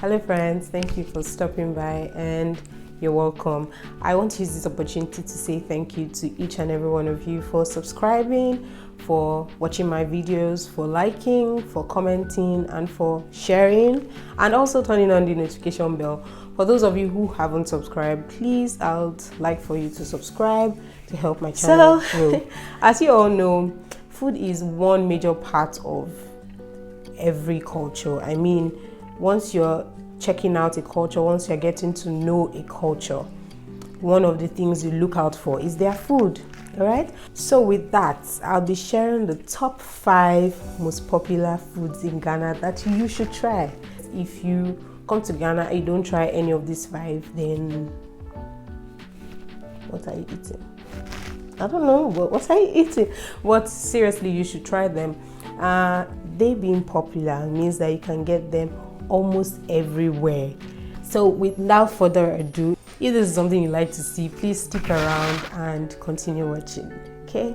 Hello friends, thank you for stopping by and you're welcome. I want to use this opportunity to say thank you to each and every one of you for subscribing, for watching my videos, for liking, for commenting, and for sharing, and also turning on the notification bell. For those of you who haven't subscribed, please, I would like for you to subscribe to help my channel grow. As you all know, food is one major part of every culture. I mean, once you're checking out a culture, once you're getting to know a culture, one of the things you look out for is their food. All right, so with that, I'll be sharing the top 5 most popular foods in Ghana that you should try. If you come to Ghana and you don't try any of these 5, then what are you eating? I don't know, but what are you eating? But seriously, you should try them. They being popular means that you can get them almost everywhere. So without further ado, if this is something you like to see, please stick around and continue watching. Okay.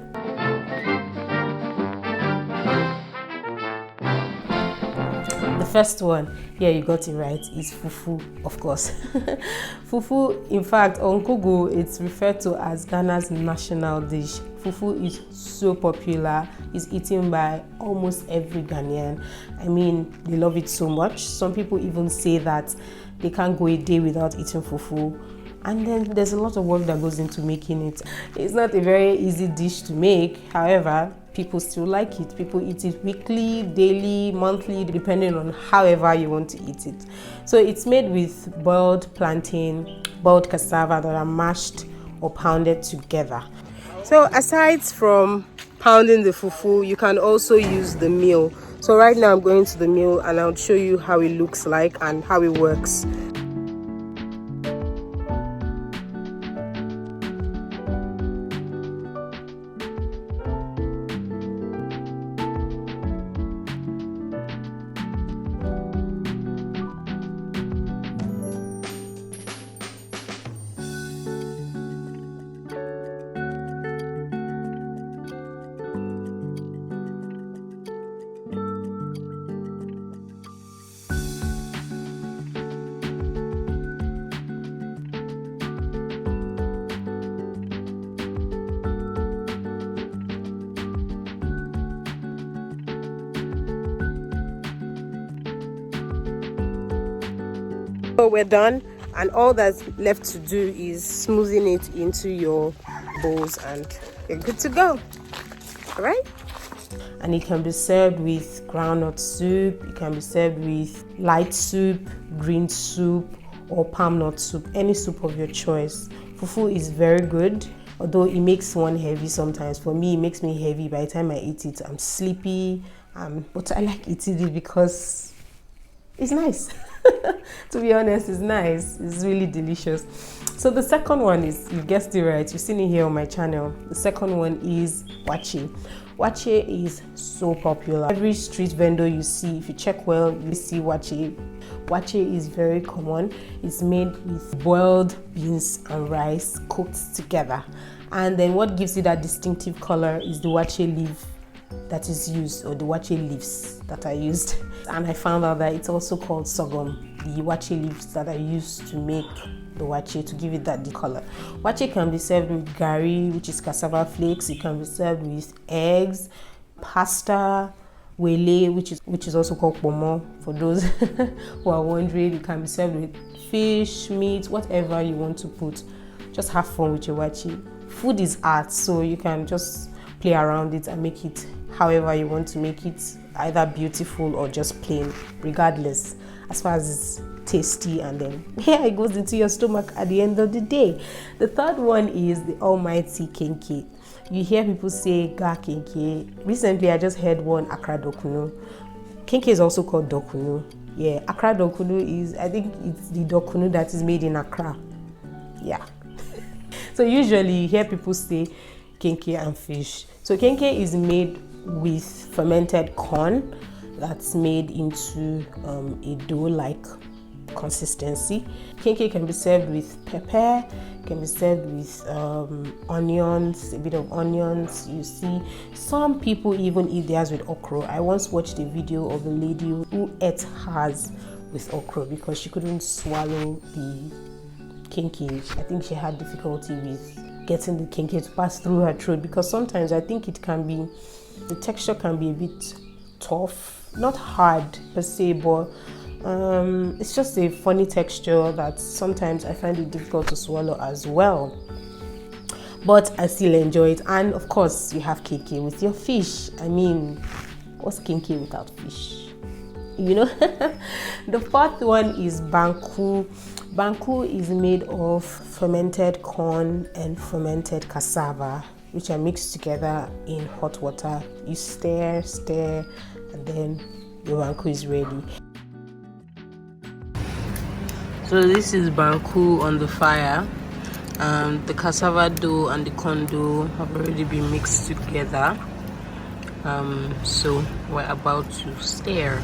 The first one, yeah, you got it right, is fufu, of course. Fufu, in fact, on Google, it's referred to as Ghana's national dish. Fufu is so popular. It's eaten by almost every Ghanaian. I mean, they love it so much. Some people even say that they can't go a day without eating fufu. And then there's a lot of work that goes into making it. It's not a very easy dish to make. However, people still like it. People eat it weekly, daily, monthly, depending on however you want to eat it. So it's made with boiled plantain, boiled cassava that are mashed or pounded together. So aside from pounding the fufu, you can also use the meal. So right now I'm going to the meal and I'll show you how it looks like and how it works. So we're done, and all that's left to do is smoothing it into your bowls and you're good to go. All right? And it can be served with groundnut soup, it can be served with light soup, green soup, or palm nut soup, any soup of your choice. Fufu is very good, although it makes one heavy sometimes. For me, it makes me heavy. By the time I eat it, I'm sleepy, but I like eating it because it's nice. To be honest, it's nice. It's really delicious. So the second one is, you guessed it right, you've seen it here on my channel. The second one is waakye. Waakye is so popular. Every street vendor you see, if you check well, you see waakye. Waakye is very common. It's made with boiled beans and rice cooked together. And then what gives it that distinctive color is the waakye leaf that is used, or the waakye leaves that are used. And I found out that it's also called sorghum, the waakye leaves that are used to make the waakye, to give it that color. Waakye can be served with gari, which is cassava flakes. It can be served with eggs, pasta, wele, which is also called pomo. For those who are wondering, it can be served with fish, meat, whatever you want to put. Just have fun with your waakye. Food is art, so you can just play around it and make it however you want to make it, either beautiful or just plain, regardless, as far as it's tasty, and then here it goes into your stomach at the end of the day. The third one is the almighty Kenke. You hear people say ga Kenke. Recently I just heard one, Accra dokunu. Kenke is also called dokunu. Yeah, Accra dokunu is, I think it's the dokunu that is made in Accra. Yeah. So usually you hear people say Kenke and fish. So Kenke is made with fermented corn that's made into a dough-like consistency. Kenke can be served with pepper, can be served with onions, a bit of onions. You see, some people even eat theirs with okra. I once watched a video of a lady who ate hers with okra because she couldn't swallow the Kinky. I think she had difficulty with getting the Kenke to pass through her throat because sometimes I think the texture can be a bit tough, not hard per se, but it's just a funny texture that sometimes I find it difficult to swallow as well. But I still enjoy it. And of course, you have Kenke with your fish. I mean, what's Kenke without fish? You know? The fourth one is Banku. Banku is made of fermented corn and fermented cassava, which are mixed together in hot water. You stir, and then your Banku is ready. So this is Banku on the fire. The cassava dough and the corn dough have already been mixed together. So we're about to stir.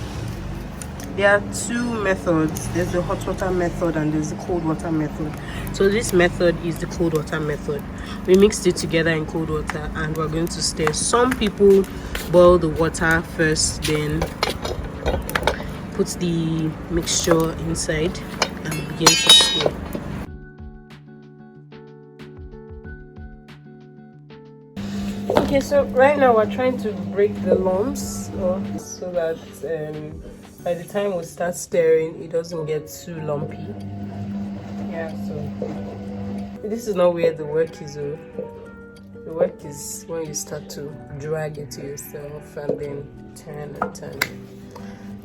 There are two methods. There's the hot water method and there's the cold water method. So this method is the cold water method. We mixed it together in cold water and we're going to stir. Some people boil the water first, then put the mixture inside and begin to stir. Okay, so right now we're trying to break the lumps so that by the time we start stirring, it doesn't get too lumpy. Yeah, so this is not where the work is. The work is when you start to drag it to yourself and then turn and turn.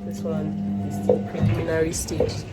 This one is the preliminary stage.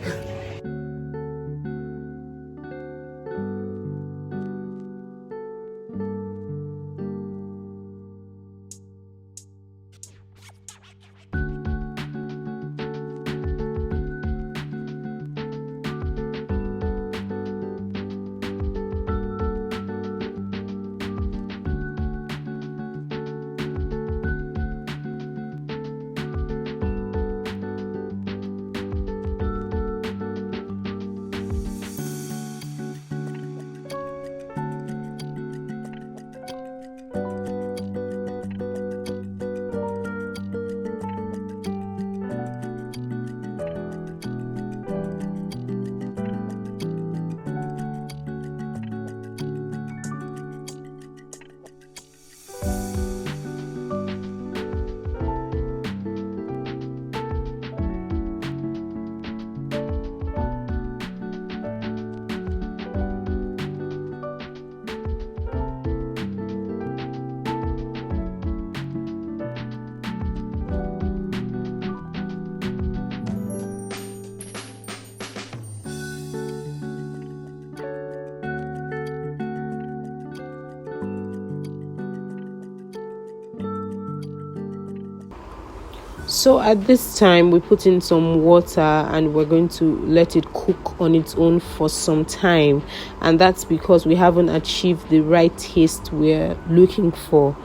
So at this time we put in some water and we're going to let it cook on its own for some time, and that's because we haven't achieved the right taste we're looking for.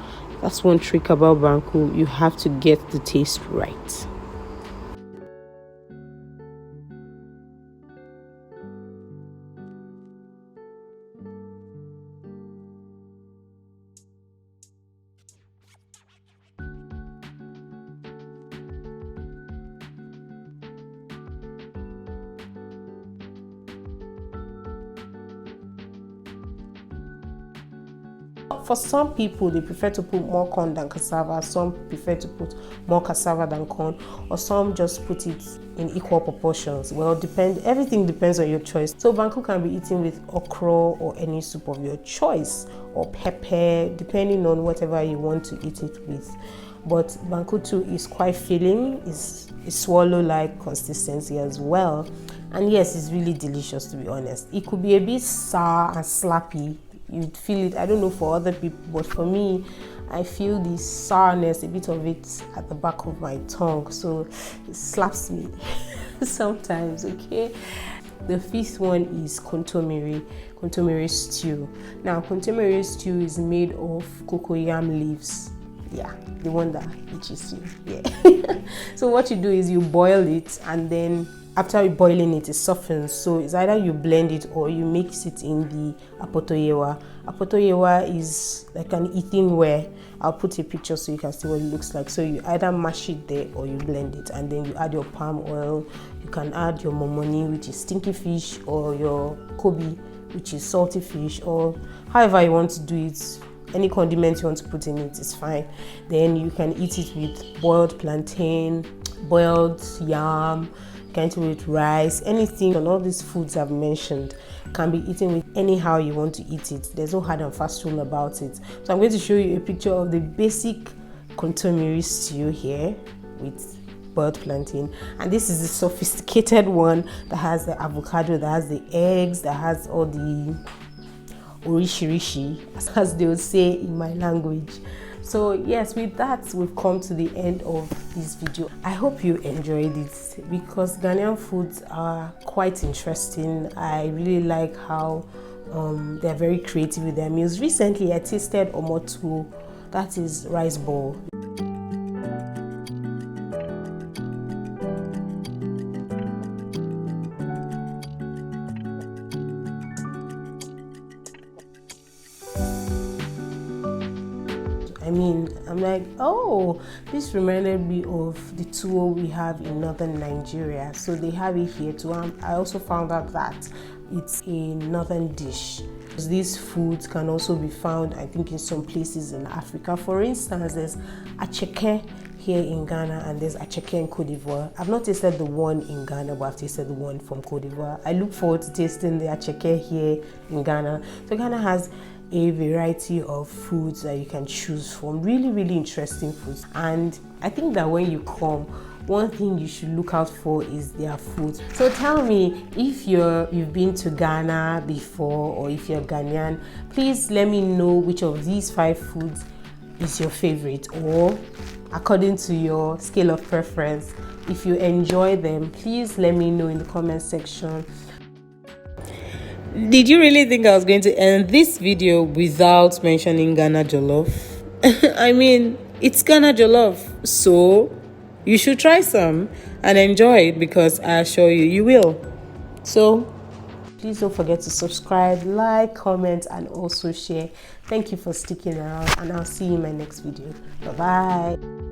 That's one trick about Banku, you have to get the taste right. For some people, they prefer to put more corn than cassava. Some prefer to put more cassava than corn, or some just put it in equal proportions. Well, everything depends on your choice. So Banku can be eaten with okra or any soup of your choice, or pepper, depending on whatever you want to eat it with. But Banku too is quite filling, is swallow-like consistency as well. And yes, it's really delicious, to be honest. It could be a bit sour and slappy. You'd feel it, I don't know for other people, but for me, I feel the sourness, a bit of it at the back of my tongue, so it slaps me sometimes, okay? The fifth one is kontomire stew. Now, kontomire stew is made of cocoyam leaves. Yeah, the one that itches you. Yeah. So what you do is you boil it and then after boiling it softens. So it's either you blend it or you mix it in the apotoyewa. Apotoyewa is like an eating-ware. I'll put a picture so you can see what it looks like. So you either mash it there or you blend it, and then you add your palm oil. You can add your momoni, which is stinky fish, or your kobe, which is salty fish, or however you want to do it. Any condiment you want to put in it is fine. Then you can eat it with boiled plantain, boiled yam, you can eat it with rice, anything. And all these foods I've mentioned can be eaten with anyhow you want to eat it. There's no hard and fast rule about it. So I'm going to show you a picture of the basic kontomiri stew here with boiled plantain, and this is the sophisticated one that has the avocado, that has the eggs, that has all the orishirishi, as they would say in my language. So yes, with that, we've come to the end of this video. I hope you enjoyed it, because Ghanaian foods are quite interesting. I really like how they're very creative with their meals. Recently I tasted omotu, that is rice ball. I'm like, oh, this reminded me of the tuwo we have in northern Nigeria. So they have it here too. I also found out that it's a northern dish. These foods can also be found, I think, in some places in Africa. For instance, there's acheke here in Ghana, and there's acheke in Cote d'Ivoire. I've not tasted the one in Ghana, but I've tasted the one from Cote d'Ivoire. I look forward to tasting the acheke here in Ghana. So Ghana has a variety of foods that you can choose from, really interesting foods. And I think that when you come, one thing you should look out for is their food. So tell me if you've been to Ghana before, or if you're Ghanaian, please let me know which of these 5 foods is your favorite, or according to your scale of preference. If you enjoy them, please let me know in the comment section. Did you really think I was going to end this video without mentioning Ghana Jollof? I mean, it's Ghana Jollof, so you should try some and enjoy it, because I assure you, you will. So please don't forget to subscribe, like, comment, and also share. Thank you for sticking around, and I'll see you in my next video. Bye-bye.